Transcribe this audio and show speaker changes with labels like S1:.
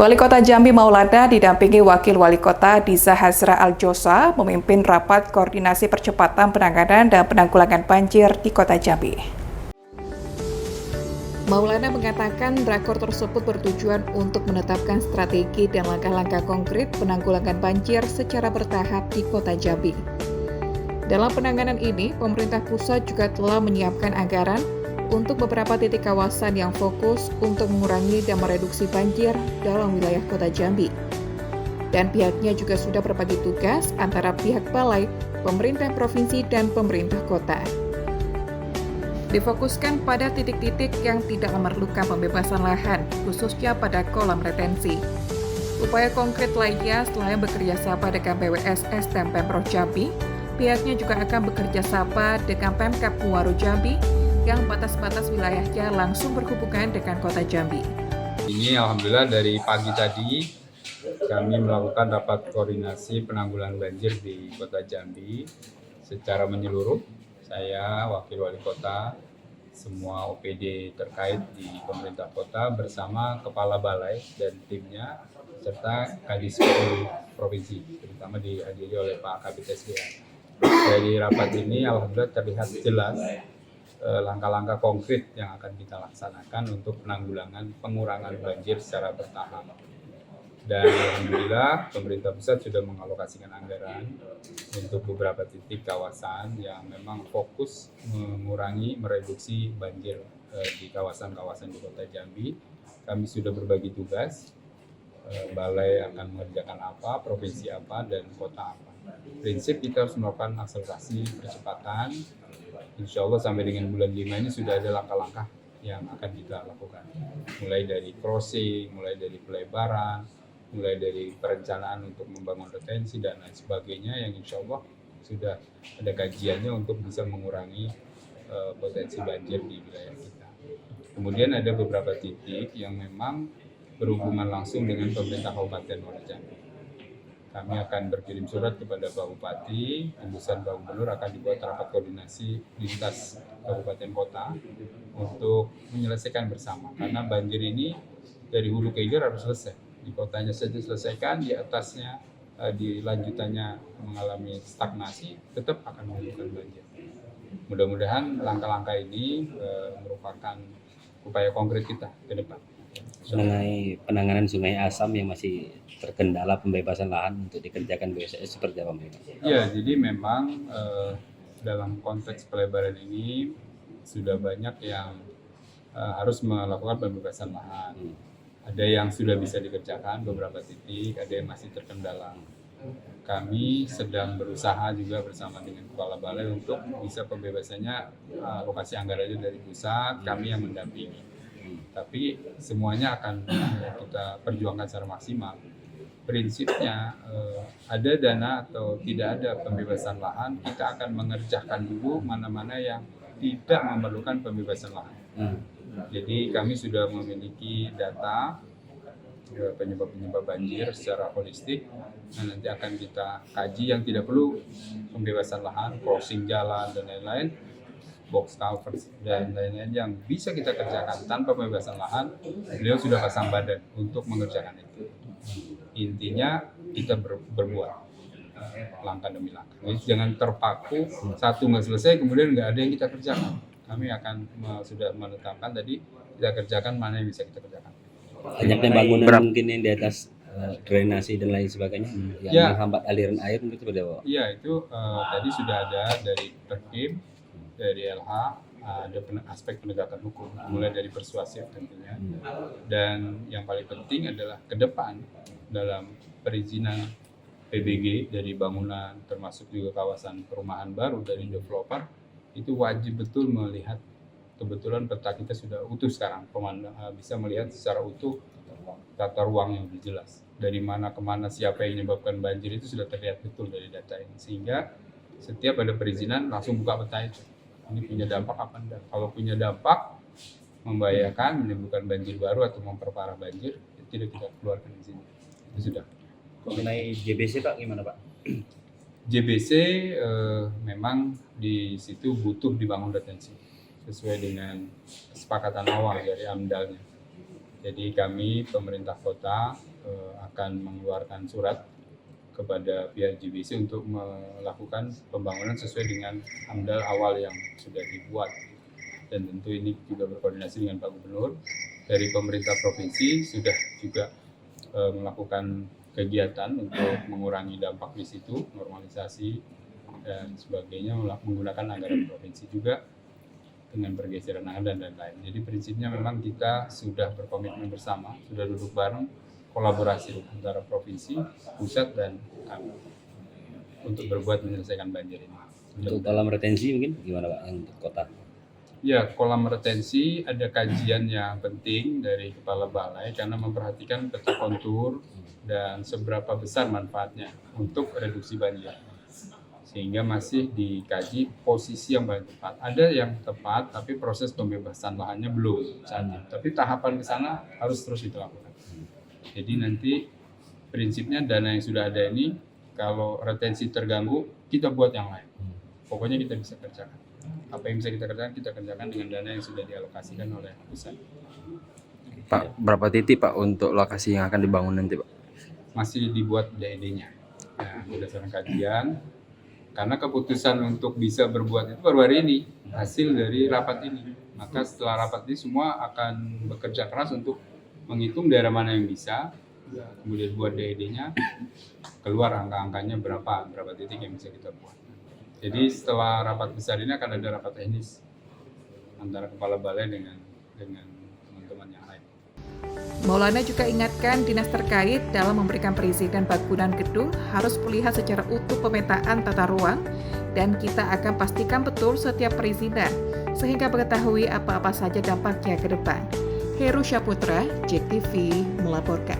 S1: Wali Kota Jambi Maulana didampingi Wakil Wali Kota Diza Hazra Al-Josa memimpin rapat koordinasi percepatan penanganan dan penanggulangan banjir di Kota Jambi. Maulana mengatakan rakor tersebut bertujuan untuk menetapkan strategi dan langkah-langkah konkret penanggulangan banjir secara bertahap di Kota Jambi. Dalam penanganan ini, pemerintah pusat juga telah menyiapkan anggaran untuk beberapa titik kawasan yang fokus untuk mengurangi dan mereduksi banjir dalam wilayah Kota Jambi. Dan pihaknya juga sudah berbagi tugas antara pihak balai, pemerintah provinsi, dan pemerintah kota. Difokuskan pada titik-titik yang tidak memerlukan pembebasan lahan, khususnya pada kolam retensi. Upaya konkret lainnya selain bekerja sama dengan PWSS dan Pemprov Jambi, pihaknya juga akan bekerja sama dengan Pemkab Muaro Jambi yang batas-batas wilayahnya langsung berhubungan dengan Kota Jambi.
S2: Ini alhamdulillah dari pagi tadi kami melakukan rapat koordinasi penanggulangan banjir di Kota Jambi secara menyeluruh. Saya, Wakil Wali Kota, semua OPD terkait di pemerintah kota bersama Kepala Balai dan timnya, serta Kadis Provinsi, terutama dihadiri oleh Pak Kabid SDA. Dari rapat ini alhamdulillah terlihat jelas langkah-langkah konkret yang akan kita laksanakan untuk penanggulangan pengurangan banjir secara bertahap. Dan alhamdulillah pemerintah pusat sudah mengalokasikan anggaran untuk beberapa titik kawasan yang memang fokus mengurangi, mereduksi banjir di kawasan-kawasan di Kota Jambi. Kami sudah berbagi tugas, balai akan mengerjakan apa, provinsi apa, dan kota apa. Prinsip kita harus melakukan akselerasi percepatan. Insya Allah sampai dengan bulan 5 ini sudah ada langkah-langkah yang akan kita lakukan. Mulai dari crossing, mulai dari pelebaran, mulai dari perencanaan untuk membangun retensi dan lain sebagainya yang insya Allah sudah ada kajiannya untuk bisa mengurangi potensi banjir di wilayah kita. Kemudian ada beberapa titik yang memang berhubungan langsung dengan pemerintah Kabupaten Muaro Jambi. Kami akan berkirim surat kepada Pak Bupati, tembusan Pak Gubernur akan dibuat rapat koordinasi lintas kabupaten kota untuk menyelesaikan bersama. Karena banjir ini dari hulu ke hilir harus selesai. Di kotanya saja selesaikan, di atasnya, di lanjutannya mengalami stagnasi, tetap akan menimbulkan banjir. Mudah-mudahan langkah-langkah ini merupakan upaya konkret kita ke depan.
S3: Mengenai penanganan Sungai Asam yang masih terkendala pembebasan lahan untuk dikerjakan BSS seperti apa Pak?
S2: Ya, jadi memang dalam konteks pelebaran ini sudah banyak yang harus melakukan pembebasan lahan. Ada yang sudah bisa dikerjakan beberapa titik, ada yang masih terkendala. Kami sedang berusaha juga bersama dengan Kepala Balai untuk bisa pembebasannya alokasi anggarannya dari pusat, kami yang mendampingi. Tapi semuanya akan kita perjuangkan secara maksimal. Prinsipnya ada dana atau tidak ada pembebasan lahan, kita akan mengerjakan dulu mana-mana yang tidak memerlukan pembebasan lahan. Jadi kami sudah memiliki data penyebab-penyebab banjir secara holistik, dan nanti akan kita kaji yang tidak perlu pembebasan lahan, crossing jalan dan lain-lain, box cover dan lain-lain yang bisa kita kerjakan tanpa pembebasan lahan. Beliau sudah pasang badan untuk mengerjakan itu. Intinya kita berbuat langkah demi langkah. Jadi jangan terpaku satu nggak selesai kemudian nggak ada yang kita kerjakan. Kami akan sudah menetapkan tadi kita kerjakan mana yang bisa kita kerjakan.
S3: Banyaknya bangunan mungkin yang di atas drainasi dan lain sebagainya yang menghambat aliran air itu seperti apa?
S2: Iya, itu tadi sudah ada dari Perkim, dari LH, ada aspek penegakan hukum, mulai dari persuasif tentunya. Dan yang paling penting adalah ke depan dalam perizinan PBG dari bangunan, termasuk juga kawasan perumahan baru dari developer, itu wajib betul melihat, kebetulan peta kita sudah utuh sekarang, bisa melihat secara utuh tata ruang yang lebih jelas. Dari mana ke mana, siapa yang menyebabkan banjir itu sudah terlihat betul dari data ini. Sehingga setiap ada perizinan langsung buka peta itu. Ini punya dampak apa enggak? Kalau punya dampak membahayakan, menimbulkan banjir baru atau memperparah banjir, itu tidak kita keluarkan izin. Itu sudah.
S3: Mengenai JBC Pak gimana Pak?
S2: JBC memang di situ butuh dibangun retensi sesuai dengan kesepakatan awal dari AMDAL-nya. Jadi kami pemerintah kota akan mengeluarkan surat kepada pihak JBC untuk melakukan pembangunan sesuai dengan AMDAL awal yang sudah dibuat. Dan tentu ini juga berkoordinasi dengan Pak Gubernur. Dari pemerintah provinsi sudah juga melakukan kegiatan untuk mengurangi dampak di situ, normalisasi dan sebagainya, menggunakan anggaran provinsi juga dengan pergeseran anggaran dan lain-lain. Jadi prinsipnya memang kita sudah berkomitmen bersama, sudah duduk bareng, kolaborasi antara provinsi, pusat, dan kami untuk berbuat menyelesaikan banjir ini.
S3: Untuk kolam retensi mungkin gimana Pak yang untuk kota?
S2: Ya, kolam retensi ada kajian yang penting dari Kepala Balai karena memperhatikan peta kontur dan seberapa besar manfaatnya untuk reduksi banjir. Sehingga masih dikaji posisi yang paling tepat. Ada yang tepat, tapi proses pembebasan lahannya belum saat ini. Tapi tahapan ke sana harus terus dilakukan. Jadi nanti prinsipnya dana yang sudah ada ini, kalau retensi terganggu, kita buat yang lain. Pokoknya kita bisa kerjakan. Apa yang bisa kita kerjakan dengan dana yang sudah dialokasikan oleh pusat.
S4: Pak, berapa titik Pak untuk lokasi yang akan dibangun nanti Pak?
S2: Masih dibuat DED-nya. Nah, berdasarkan kajian, karena keputusan untuk bisa berbuat itu baru hari ini, hasil dari rapat ini. Maka setelah rapat ini semua akan bekerja keras untuk menghitung daerah mana yang bisa, kemudian buat DED-nya, keluar angka-angkanya berapa titik yang bisa kita buat. Jadi setelah rapat besar ini akan ada rapat teknis antara Kepala Balai dengan teman-teman yang lain.
S1: Maulana juga ingatkan dinas terkait dalam memberikan perizinan bangunan gedung harus melihat secara utuh pemetaan tata ruang dan kita akan pastikan betul setiap perizinan sehingga mengetahui apa-apa saja dampaknya ke depan. Heru Syaputra, JEK TV melaporkan.